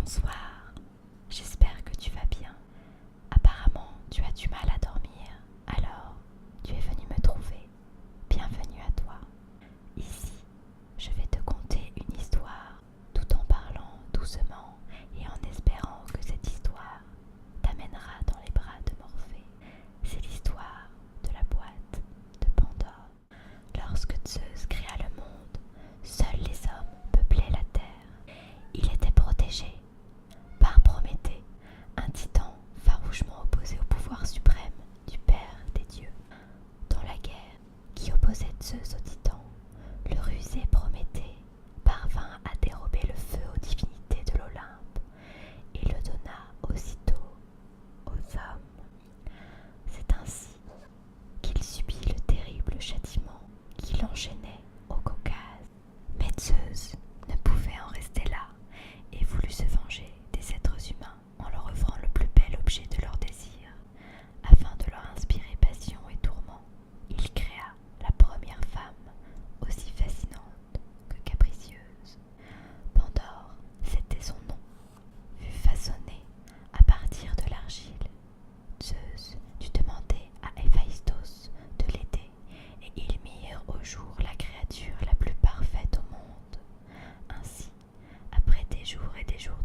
Bonsoir, j'espère que tu vas bien. Apparemment, tu as du mal à dormir, alors tu es venu me trouver. Bienvenue à toi. Ici, je vais te conter une histoire, tout en parlant doucement et en espérant que cette histoire t'amènera dans les bras de Morphée. C'est l'histoire de la boîte de Pandore. Lorsque Zeus créa le monde, seuls les hommes peuplaient la terre. Il était protégé par Prométhée, un titan farouchement opposé au pouvoir suprême du Père des dieux. Dans la guerre qui opposait Zeus au titan, le rusé Prométhée parvint à dérober le feu aux divinités de l'Olympe et le donna aussitôt aux hommes. C'est ainsi qu'il subit le terrible châtiment qui l'enchaînait au Caucase. Mais Zeus ne pouvait en rester là et voulut se venger des êtres humains en leur offrant le plus bel objet de leur désir. Afin de leur inspirer passion et tourment, il créa la première femme, aussi fascinante que capricieuse. Pandore, c'était son nom, fut façonnée à partir de l'argile. Zeus dut demander à Héphaïstos de l'aider et ils mirent au jour la créature la plus parfaite au monde. Ainsi, après des jours et des jours